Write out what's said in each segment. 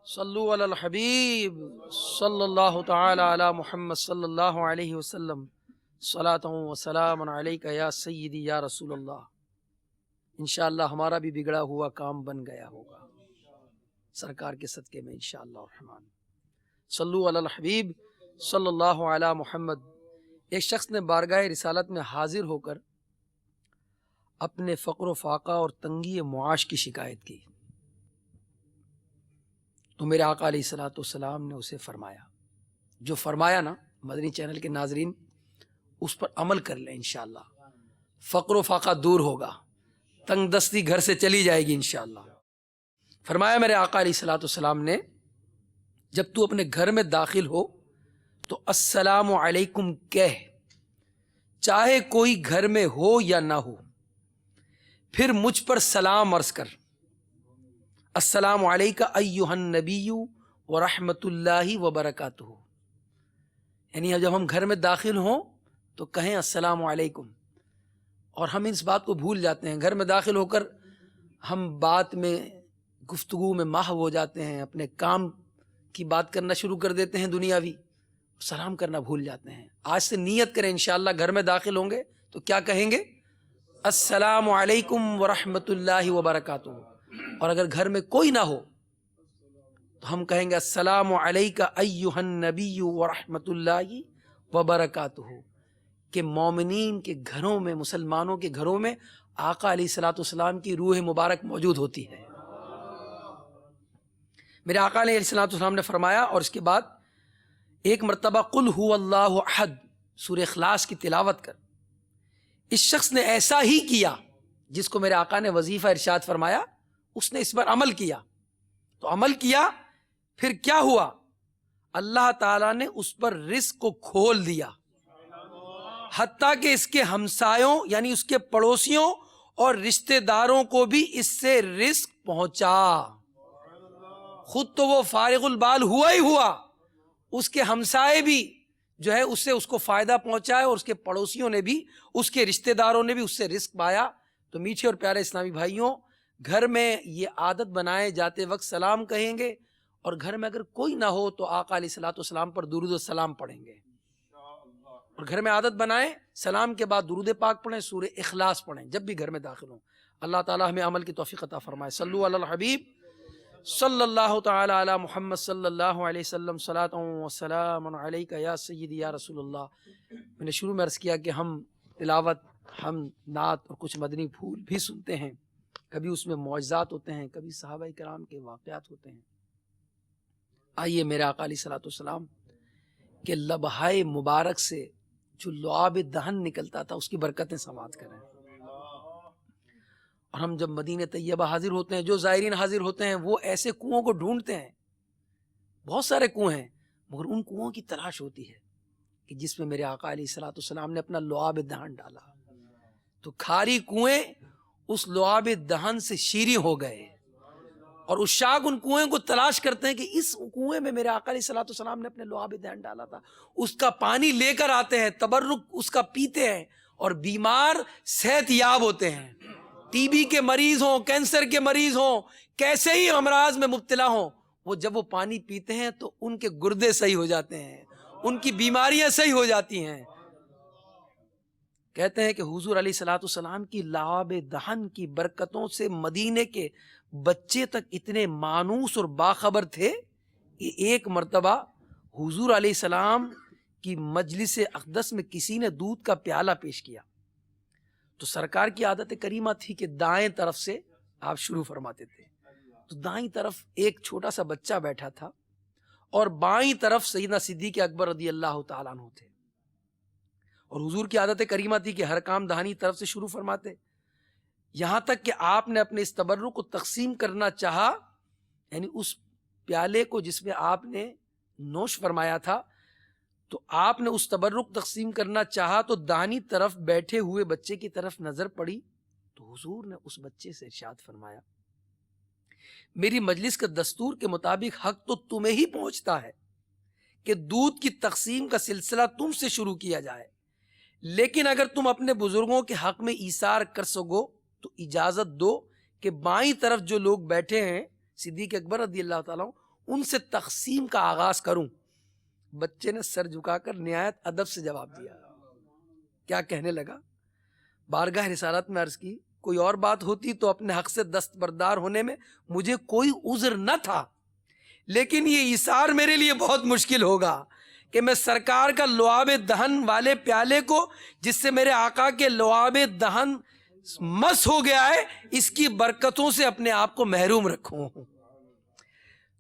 صلو علی الحبیب صلی اللہ تعالی علی محمد صلی اللہ علیہ وسلم صلاۃ و سلام علیک یا سیدی یا رسول اللہ۔ انشاءاللہ ہمارا بھی بگڑا ہوا کام بن گیا ہوگا سرکار کے صدقے میں انشاءاللہ الرحمن۔ صلو علی الحبیب صلی اللہ علی محمد۔ ایک شخص نے بارگاہ رسالت میں حاضر ہو کر اپنے فقر و فاقہ اور تنگی معاش کی شکایت کی، تو میرے آقا علیہ الصلوۃ والسلام نے اسے فرمایا، جو فرمایا نا مدنی چینل کے ناظرین اس پر عمل کر لیں، انشاءاللہ فقر و فاقہ دور ہوگا، تنگ دستی گھر سے چلی جائے گی انشاءاللہ۔ فرمایا میرے آقا علیہ الصلوۃ والسلام نے، جب تو اپنے گھر میں داخل ہو تو السلام علیکم کہہ، چاہے کوئی گھر میں ہو یا نہ ہو، پھر مجھ پر سلام عرض کر، السلام علیکہ ایہا النبی ورحمۃ اللہ وبرکاتہ۔ یعنی جب ہم گھر میں داخل ہوں تو کہیں السلام علیکم، اور ہم اس بات کو بھول جاتے ہیں، گھر میں داخل ہو کر ہم بات میں گفتگو میں محو ہو جاتے ہیں، اپنے کام کی بات کرنا شروع کر دیتے ہیں دنیاوی، سلام کرنا بھول جاتے ہیں۔ آج سے نیت کریں انشاءاللہ گھر میں داخل ہوں گے تو کیا کہیں گے؟ السلام علیکم ورحمۃ اللہ وبرکاتہ۔ اور اگر گھر میں کوئی نہ ہو تو ہم کہیں گے السلام علیکہ ایہا النبی ورحمۃ اللہ وبرکاتہ، کہ مومنین کے گھروں میں، مسلمانوں کے گھروں میں آقا علیہ الصلوۃ والسلام کی روح مبارک موجود ہوتی ہے۔ میرے آقا علیہ الصلوۃ والسلام نے فرمایا، اور اس کے بعد ایک مرتبہ قل هو اللہ احد سورہ اخلاص کی تلاوت کر۔ اس شخص نے ایسا ہی کیا جس کو میرے آقا نے وظیفہ ارشاد فرمایا، اس نے اس پر عمل کیا، تو عمل کیا پھر کیا ہوا؟ اللہ تعالیٰ نے اس پر رزق کو کھول دیا، حتیٰ کہ اس کے ہمسایوں یعنی اس کے پڑوسیوں اور رشتہ داروں کو بھی اس سے رزق پہنچا۔ خود تو وہ فارغ البال ہوا ہی ہوا، اس کے ہمسائے بھی جو ہے اس سے اس کو فائدہ پہنچا ہے، اور اس کے پڑوسیوں نے بھی، اس کے رشتہ داروں نے بھی اس سے رزق پایا۔ تو میٹھے اور پیارے اسلامی بھائیوں، گھر میں یہ عادت بنائے جاتے وقت سلام کہیں گے، اور گھر میں اگر کوئی نہ ہو تو آقا علیہ الصلوۃ والسلام پر درود و سلام پڑھیں گے، اور گھر میں عادت بنائیں سلام کے بعد درود پاک پڑھیں، سورہ اخلاص پڑھیں جب بھی گھر میں داخل ہوں۔ اللہ تعالی ہمیں عمل کی توفیق عطا فرمائے۔ صلو علی الحبیب صلی اللہ تعالی علی محمد صلی اللہ علیہ وسلم صلاۃ و سلام علیک یا سیدی یا رسول اللہ۔ میں نے شروع میں عرض کیا کہ ہم تلاوت، ہم نعت اور کچھ مدنی پھول بھی سنتے ہیں، کبھی اس میں معجزات ہوتے ہیں، کبھی صحابہ کرام کے واقعات ہوتے ہیں۔ آئیے میرے آقا علیہ الصلوۃ والسلام کے لبہائے مبارک سے جو لعاب دہن نکلتا تھا اس کی برکتیں سماعت کریں۔ اور ہم جب مدینہ طیبہ حاضر ہوتے ہیں، جو زائرین حاضر ہوتے ہیں وہ ایسے کنووں کو ڈھونڈتے ہیں، بہت سارے کنویں ہیں، مگر ان کنووں کی تلاش ہوتی ہے کہ جس میں میرے آقا علیہ الصلوۃ والسلام نے اپنا لعاب دہن ڈالا، تو کھاری کنویں اس لعاب دہن سے شیریں ہو گئے، اور عشاق ان کنویں کو تلاش کرتے ہیں کہ اس کنویں میں میرے آقا علیہ الصلوۃ والسلام نے اپنے لعاب دہن ڈالا تھا۔ اس کا پانی لے کر آتے ہیں، تبرک اس کا پیتے ہیں، اور بیمار صحت یاب ہوتے ہیں۔ ٹی بی کے مریض ہوں، کینسر کے مریض ہوں، کیسے ہی امراض میں مبتلا ہوں، وہ جب وہ پانی پیتے ہیں تو ان کے گردے صحیح ہو جاتے ہیں، ان کی بیماریاں صحیح ہو جاتی ہیں۔ کہتے ہیں کہ حضور علیہ الصلوۃ والسلام کی لعاب دہن کی برکتوں سے مدینے کے بچے تک اتنے مانوس اور باخبر تھے کہ ایک مرتبہ حضور علیہ السلام کی مجلس اقدس میں کسی نے دودھ کا پیالہ پیش کیا، تو سرکار کی عادت کریمہ تھی کہ دائیں طرف سے آپ شروع فرماتے تھے، تو دائیں طرف ایک چھوٹا سا بچہ بیٹھا تھا، اور بائیں طرف سیدنا صدیق اکبر رضی اللہ تعالیٰ عنہ تھے، اور حضور کی عادت کریمہ تھی کہ ہر کام دہنی طرف سے شروع فرماتے، یہاں تک کہ آپ نے اپنے اس تبرک کو تقسیم کرنا چاہا، یعنی اس پیالے کو جس میں آپ نے نوش فرمایا تھا، تو آپ نے اس تبرک تقسیم کرنا چاہا تو دانی طرف بیٹھے ہوئے بچے کی طرف نظر پڑی، تو حضور نے اس بچے سے ارشاد فرمایا، میری مجلس کے دستور کے مطابق حق تو تمہیں ہی پہنچتا ہے کہ دودھ کی تقسیم کا سلسلہ تم سے شروع کیا جائے، لیکن اگر تم اپنے بزرگوں کے حق میں ایثار کر سکو تو اجازت دو کہ بائیں طرف جو لوگ بیٹھے ہیں صدیق اکبر رضی اللہ تعالیٰ ان سے تقسیم کا آغاز کروں. بچے نے سر جھکا کر نہایت ادب سے جواب دیا. کیا کہنے لگا؟ بارگاہ رسالت میں عرض کی کوئی اور بات ہوتی تو اپنے حق سے دستبردار ہونے میں مجھے کوئی عذر نہ تھا، لیکن یہ ایثار میرے لیے بہت مشکل ہوگا کہ میں سرکار کا لعاب دہن والے پیالے کو، جس سے میرے آقا کے لعاب دہن مس ہو گیا ہے، اس کی برکتوں سے اپنے آپ کو محروم رکھوں.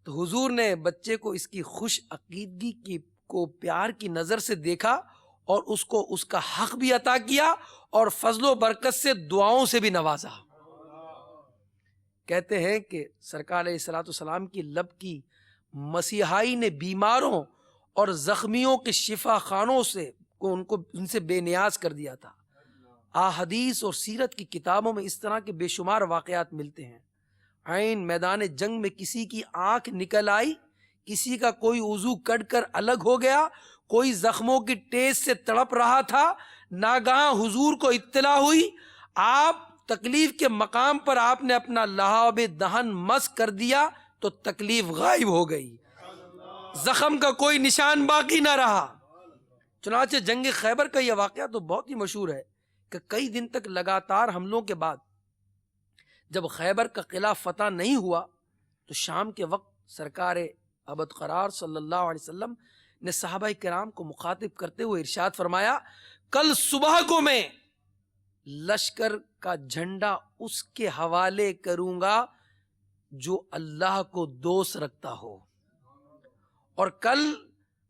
تو حضور نے بچے کو اس کی خوش عقیدگی کی کو پیار کی نظر سے دیکھا اور اس کو اس کا حق بھی عطا کیا اور فضل و برکت سے دعاؤں سے بھی نوازا. کہتے ہیں کہ سرکار علیہ الصلوۃ والسلام کی لب کی مسیحائی نے بیماروں اور زخمیوں کے شفا خانوں سے ان سے بے نیاز کر دیا تھا. احادیث اور سیرت کی کتابوں میں اس طرح کے بے شمار واقعات ملتے ہیں. عین میدان جنگ میں کسی کی آنکھ نکل آئی، کسی کا کوئی عضو کٹ کر الگ ہو گیا، کوئی زخموں کی ٹیز سے تڑپ رہا تھا، ناگہاں حضور کو اطلاع ہوئی، آپ تکلیف کے مقام پر آپ نے اپنا لعاب دہن مس کر دیا تو تکلیف غائب ہو گئی، زخم کا کوئی نشان باقی نہ رہا. چنانچہ جنگ خیبر کا یہ واقعہ تو بہت ہی مشہور ہے کہ کئی دن تک لگاتار حملوں کے بعد جب خیبر کا قلعہ فتح نہیں ہوا تو شام کے وقت سرکار ابد قرار صلی اللہ علیہ وسلم نے صحابہ کرام کو مخاطب کرتے ہوئے ارشاد فرمایا، کل صبح کو میں لشکر کا جھنڈا اس کے حوالے کروں گا جو اللہ کو دوست رکھتا ہو، اور کل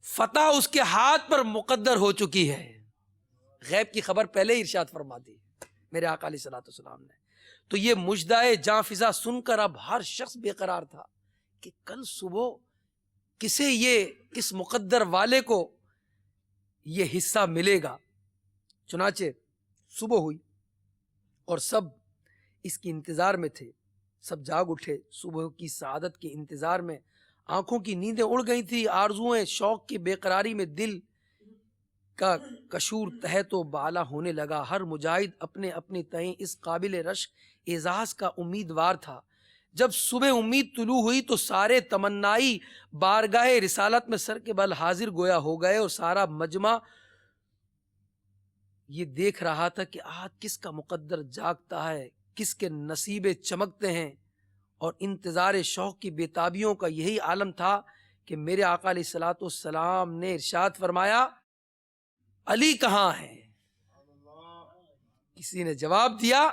فتح اس کے ہاتھ پر مقدر ہو چکی ہے. غیب کی خبر پہلے ہی ارشاد فرما دی میرے آقا علیہ الصلوۃ والسلام نے. تو یہ مجدہ جاں فضا سن کر اب ہر شخص بے قرار تھا کہ کل صبح کس مقدر والے کو یہ حصہ ملے گا. چنانچہ صبح ہوئی اور سب اس کی انتظار میں تھے. سب جاگ اٹھے صبح کی سعادت کے انتظار میں. آنکھوں کی نیندیں اڑ گئی تھی، آرزوئیں شوق کی بے قراری میں دل کا کشور تحت و بالا ہونے لگا. ہر مجاہد اپنے اپنے تئیں اس قابل رشک اعزاز کا امیدوار تھا. جب صبح امید طلوع ہوئی تو سارے تمنائی بارگاہ رسالت میں سر کے بل حاضر گویا ہو گئے، اور سارا مجمع یہ دیکھ رہا تھا کہ آج کس کا مقدر جاگتا ہے، کس کے نصیبے چمکتے ہیں. اور انتظار شوق کی بےتابیوں کا یہی عالم تھا کہ میرے آقا علیہ الصلوۃ والسلام نے ارشاد فرمایا، علی کہاں ہے؟ کسی نے جواب دیا،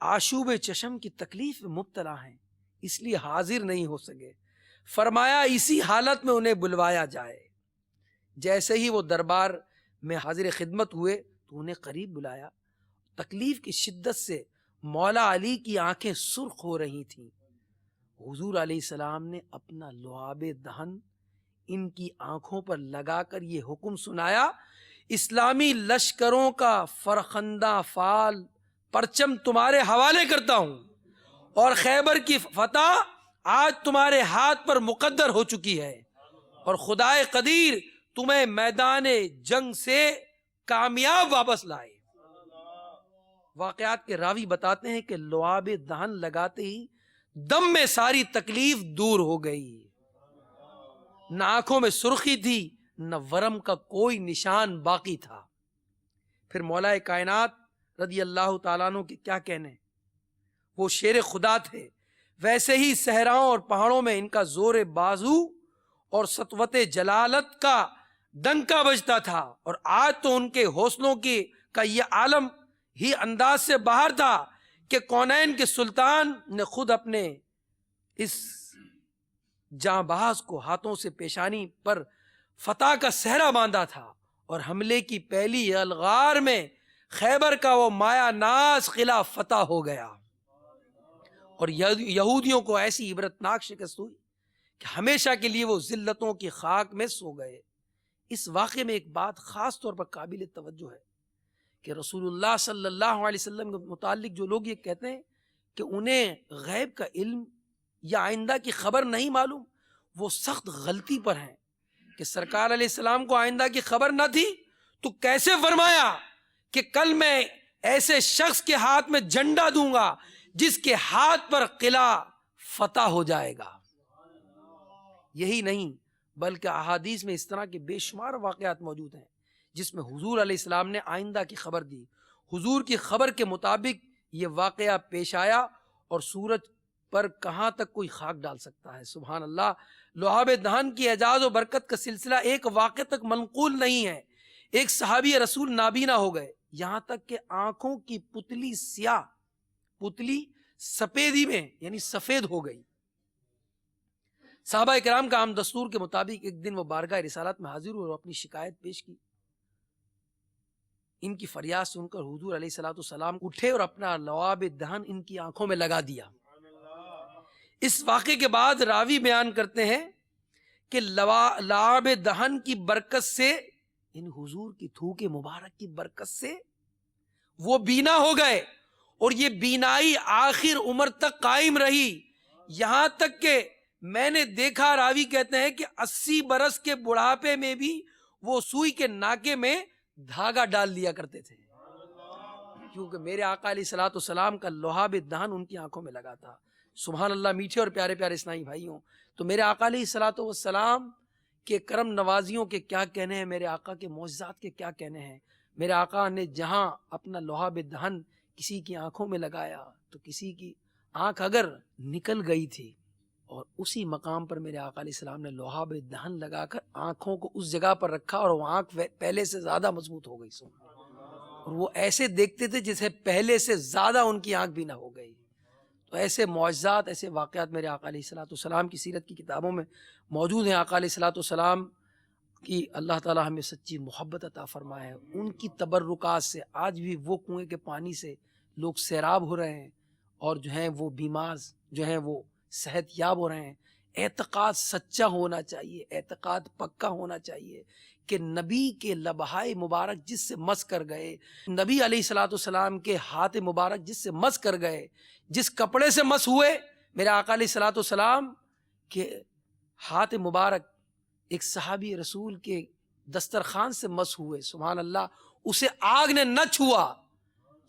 آشوب چشم کی تکلیف میں مبتلا ہیں، اس لیے حاضر نہیں ہو سکے. فرمایا اسی حالت میں انہیں بلوایا جائے. جیسے ہی وہ دربار میں حاضر خدمت ہوئے تو انہیں قریب بلایا. تکلیف کی شدت سے مولا علی کی آنکھیں سرخ ہو رہی تھیں. حضور علیہ السلام نے اپنا لعاب دہن ان کی آنکھوں پر لگا کر یہ حکم سنایا، اسلامی لشکروں کا فرخندہ فال پرچم تمہارے حوالے کرتا ہوں، اور خیبر کی فتح آج تمہارے ہاتھ پر مقدر ہو چکی ہے، اور خدائے قدیر تمہیں میدان جنگ سے کامیاب واپس لائے. واقعات کے راوی بتاتے ہیں کہ لعاب دہن لگاتے ہی دم میں ساری تکلیف دور ہو گئی، نہ آنکھوں میں سرخی تھی، نہ ورم کا کوئی نشان باقی تھا. پھر مولا کائنات رضی اللہ تعالیٰ عنہ کے کیا کہنے، وہ شیر خدا تھے. ویسے ہی صحراؤں اور پہاڑوں میں ان کا زور بازو اور سطوت جلالت کا ڈنکا بجتا تھا، اور آج تو ان کے حوصلوں کا یہ عالم ہی انداز سے باہر تھا کہ کونین کے سلطان نے خود اپنے اس جاں بحث کو ہاتھوں سے پیشانی پر فتح کا صحرا باندھا تھا، اور حملے کی پہلی الغار میں خیبر کا وہ مایا ناز قلعہ فتح ہو گیا، اور یہودیوں کو ایسی عبرتناک شکست ہوئی کہ ہمیشہ کے لیے وہ ذلتوں کی خاک میں سو گئے. اس واقعے میں ایک بات خاص طور پر قابل توجہ ہے کہ رسول اللہ صلی اللہ علیہ وسلم کے متعلق جو لوگ یہ کہتے ہیں کہ انہیں غیب کا علم یا آئندہ کی خبر نہیں معلوم، وہ سخت غلطی پر ہیں. کہ سرکار علیہ السلام کو آئندہ کی خبر نہ تھی تو کیسے فرمایا کہ کل میں ایسے شخص کے ہاتھ میں جھنڈا دوں گا جس کے ہاتھ پر قلعہ فتح ہو جائے گا. یہی نہیں بلکہ احادیث میں اس طرح کے بے شمار واقعات موجود ہیں جس میں حضور علیہ السلام نے آئندہ کی خبر دی. حضور کی خبر کے مطابق یہ واقعہ پیش آیا اور سورج پر کہاں تک کوئی خاک ڈال سکتا ہے. سبحان اللہ. لعاب دہن کی اعجاز و برکت کا سلسلہ ایک واقعے تک منقول نہیں ہے. ایک صحابی رسول نابینا ہو گئے یہاں تک کہ آنکھوں کی پتلی سیاہ، پتلی سفیدی میں یعنی سفید ہو گئی. صحابہ کرام کا عام دستور کے مطابق ایک دن وہ بارگاہ رسالت میں حاضر ہوئے اور اپنی شکایت پیش کی. ان کی فریاد سن کر حضور علیہ الصلوۃ والسلام اٹھے اور اپنا لعاب دہن ان کی آنکھوں میں لگا دیا. اس واقعے کے بعد راوی بیان کرتے ہیں کہ لعاب دہن کی برکت سے، ان حضور کی تھوک مبارک کی برکت سے وہ بینا ہو گئے اور یہ بینائی آخر عمر تک قائم رہی. یہاں تک کہ میں نے دیکھا، راوی کہتے ہیں کہ 80 برس کے بڑھاپے میں بھی وہ سوئی کے ناکے میں دھاگا ڈال دیا کرتے تھے، کیونکہ میرے آقا علیہ الصلوۃ والسلام کا لعاب دہن ان کی آنکھوں میں لگا تھا. سبحان اللہ. میٹھے اور پیارے پیارے اسلامی بھائیوں، تو میرے آقا علیہ الصلوۃ والسلام کے کرم نوازیوں کے کیا کہنے ہیں، میرے آقا کے معجزات کے کیا کہنے ہیں. میرے آقا نے جہاں اپنا لعاب دہن کسی کی آنکھوں میں لگایا تو کسی کی آنکھ اگر نکل گئی تھی، اور اسی مقام پر میرے آقا علیہ السلام نے لعاب دہن لگا کر آنکھوں کو اس جگہ پر رکھا اور وہ آنکھ پہلے سے زیادہ مضبوط ہو گئی. اور وہ ایسے دیکھتے تھے جیسے پہلے سے زیادہ ان کی آنکھ بھی نہ ہو گئی. تو ایسے معجزات، ایسے واقعات میرے آقا علیہ الصلوۃ والسلام کی سیرت کی کتابوں میں موجود ہیں. آقا علیہ الصلوۃ والسلام کی اللہ تعالیٰ ہمیں سچی محبت عطا فرمائے. ان کی تبرکات سے آج بھی وہ کنویں کے پانی سے لوگ سیراب ہو رہے ہیں اور جو ہیں وہ بیمار جو ہیں وہ صحت یاب ہو رہے ہیں. اعتقاد سچا ہونا چاہیے، اعتقاد پکا ہونا چاہیے کہ نبی کے لبہائے مبارک جس سے مس کر گئے، نبی علیہ الصلوۃ والسلام کے ہاتھ مبارک جس سے مس کر گئے، جس کپڑے سے مس ہوئے، میرے آقا علیہ الصلوۃ والسلام کے ہاتھ مبارک ایک صحابی رسول کے دسترخوان سے مس ہوئے. سبحان اللہ. اسے آگ نے نہ چھوا.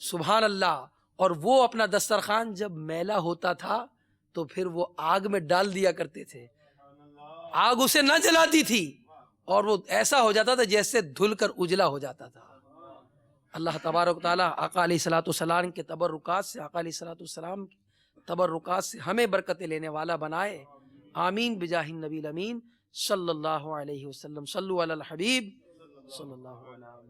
سبحان اللہ. اور وہ اپنا دسترخوان جب میلا ہوتا تھا تو پھر وہ آگ میں ڈال دیا کرتے تھے. آگ اسے نہ جلاتی تھی اور وہ ایسا ہو جاتا تھا جیسے دھل کر اجلا ہو جاتا تھا. اللہ تبارک و تعالیٰ آقا علیہ الصلوۃ والسلام کے تبرکات سے، آقا علیہ الصلوۃ والسلام کے تبرکات سے ہمیں برکتیں لینے والا بنائے. آمین بجاہ النبی الامین صلی اللہ علیہ وسلم. صلو علی الحبیب صلی اللہ علیہ وسلم.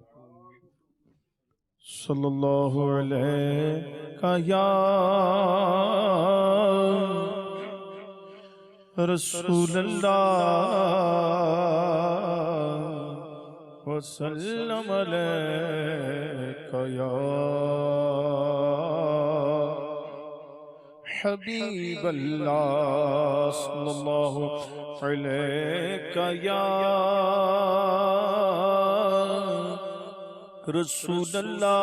صلی اللہ علیہ یا رسول اللہ وسلم علیہ یا حبیب اللہ صلی اللہ علیہ یا رسول اللہ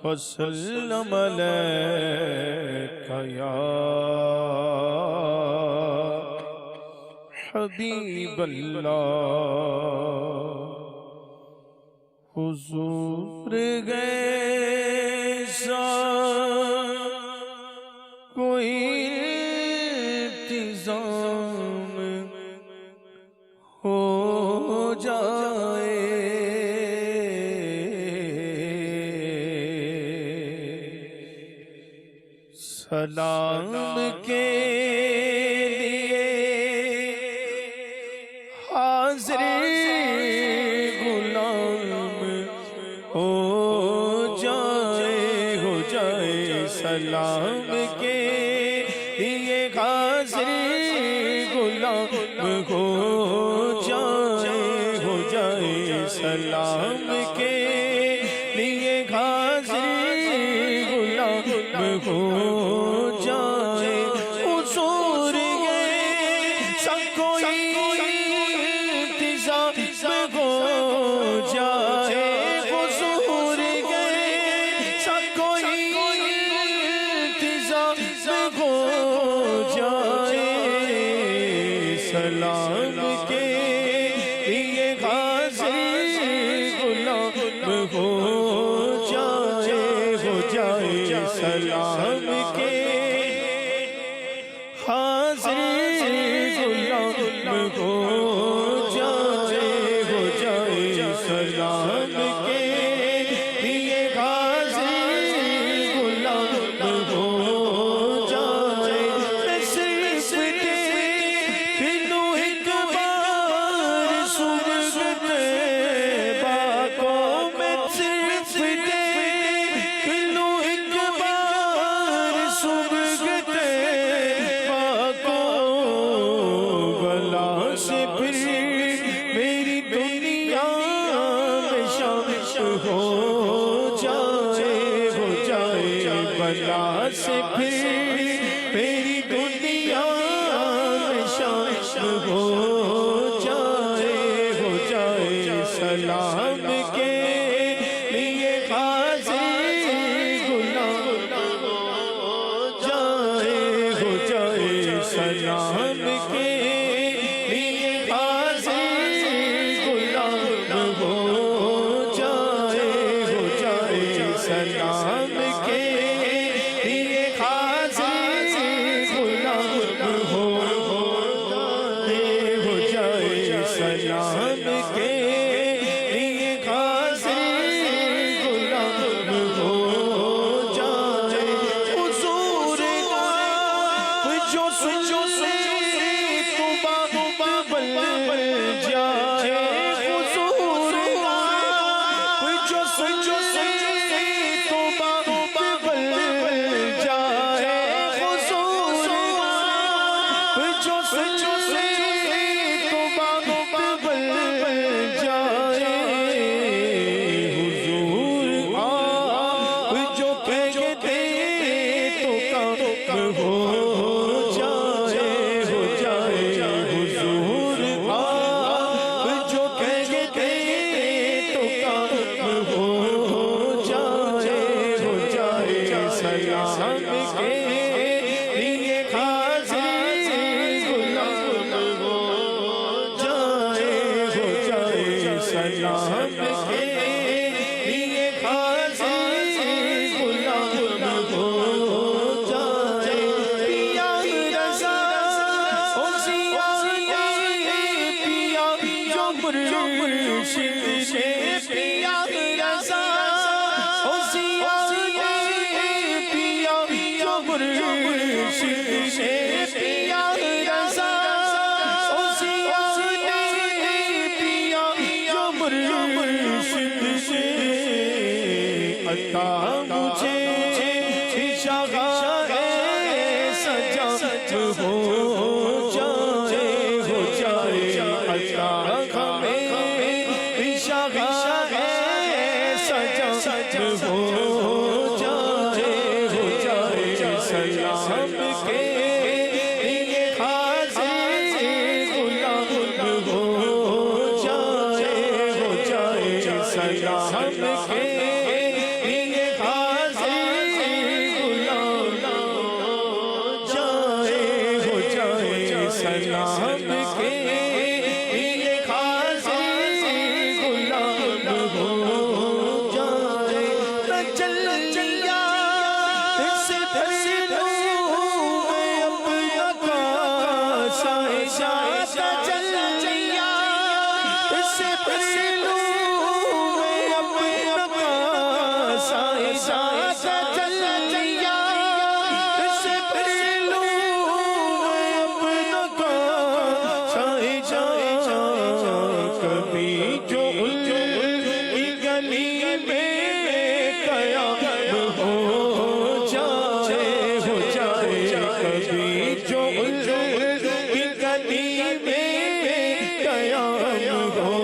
وسلم علیہ یا حبیب اللہ. حضور گئے سا کوئی انتظام ہو جائے، سلام کے لیے حاضر غلام ہو جائے، سلام کے لیے حاضر غلام ہو جائے، سلام کے لیے حاضر غلام ہو جائے. حضور گئے سب کوئی انتظام ہو جائے، حضور گئے سب کوئی انتظام ہو جائے، سلام کے لیے حاضر غلام ہو جائے، سلام کے حاضر غلام ہو جائے سلام کے لیے حاضر غلام ہو جائے میں صرف دیکھ لوں ایک بار صبح طیبہ کو میں صرف دیکھ لوں ایک بار صبح طیبہ کو بلا سے پھر میری دنیا میں شامل ہو جائے بلا سے پھر میری دنیا میں شامل ہو جائے سلام کے لیے حاضر غلام ہو جائے سلام کے لیے حاضر غلام ہو جائے سلام کے لیے حاضر غلام ہو جائے سلام کے لیے حاضر غلام ہو جائے حضور آپ جو سنے توبہ بل جائے حضور آپ جو سنے توبہ بل جائے حضور آپ جو سنے توبہ بل جائے حضور آپ جو کہتے تو کام ہو جائے حضور آپ جو کہتے تو کام ہو جائے سلام کے لیے حاضر غلام ہو جائے سلام کے لیے حاضر غلام ہو جائے پیا رضا او زیا پیا جو مرشد سے پیا رضا او زیا پیا جو مرشد سے پیا رضا او زیا پیا جو مرشد سے عطا مجھے شاہ سجا ہو جائے عطا ہمیں شاہ سجا ہو جائے سلام کے لیے حاضر غلام ہو جائے سلام کے لیے حاضر غلام ہو جائے سلام کے لیے حاضر غلام ہو جائے تجلیہ سے پھیلوں میں اپنا کاسا تجلیہ سے پھیلوں میں اپنا کاسا تجلیہ سے پھیلوں میں اپنا کاسا کبھی جو گلی میں قیام ہو جائے کبھی جو گلی میں قیام ہو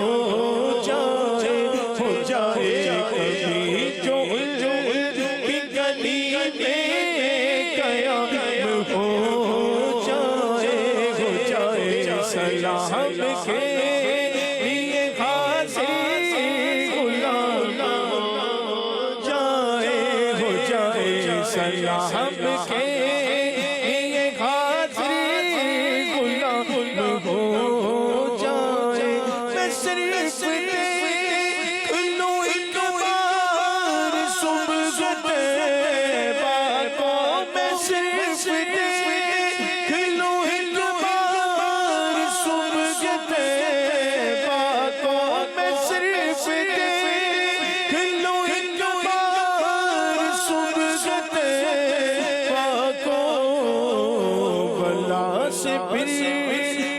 جائے کبھی جو گلی میں قیام ہو جائے سلام کے لیے حاضر غلام ہو جائے سلام کے لیے حاضر غلام ہو جائے میں صرف دیکھ لوں ایک بار صبح طیبہ کو میں صرف دیکھ لوں سے پھر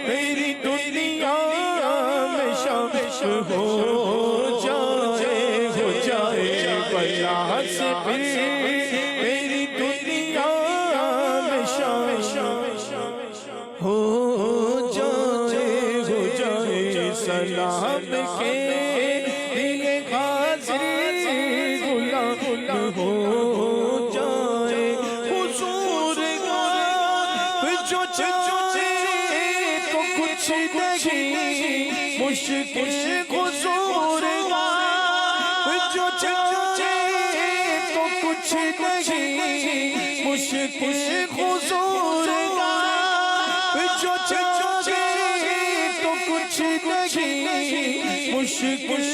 میری دنیا میں شامل ہو جائے بلا سے پھر میری دنیا میں شامل ہو جائے سلام کے لیے حاضر غلام ہو جائے حضور جو چاہے تو کچھ نہیں مشکل حضور جو چاہے تو کچھ نہیں مشکل حضور جو چاہے تو کچھ نہیں مشکل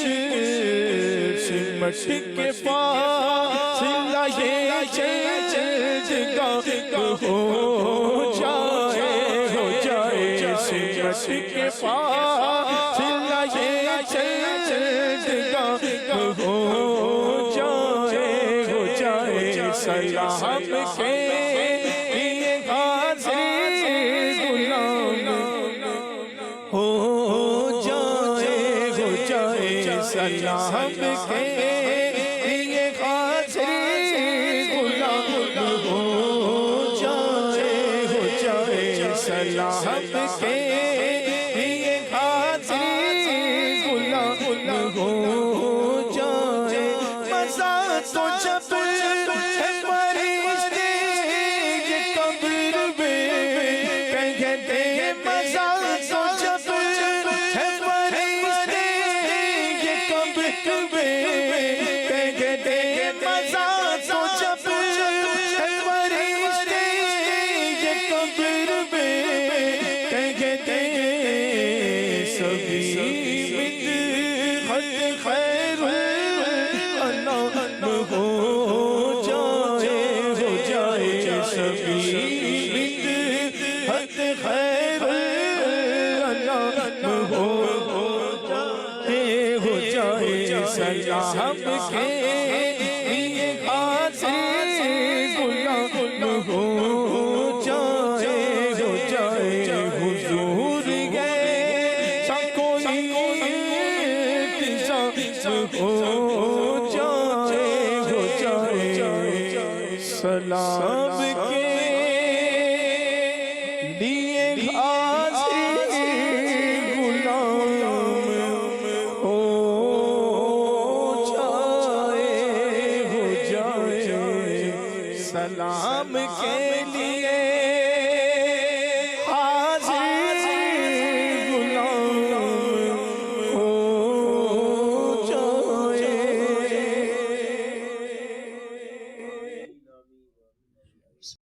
سمٹ کے پاس لائے جگہ ہو جائے سمٹ کے پاس لائے جگہ ہو جائے سلام کے لیے حاضر غلام ہو جائے سلام کے لیے حاضر غلام ہو جائے سلام کے لیے حاضر غلام ہو جائے مزہ تو جب فرشتے یہ قبر میں کہتے ہیں مزہ تو جب فرشتے یہ قبر میں کہتے ہیں مزہ تو جب فرشتے یہ قبر میں کہتے ہیں سبھی مدحت خیر انعام ہو جائے سبھی مدحت خیر انعام ہو جائے سلام کے لیے حاضر غلام ہو جائے حضور گئے کوئی ہو جائے سلام کے لیے حاضر غلام ہو جائے سلام کے لیے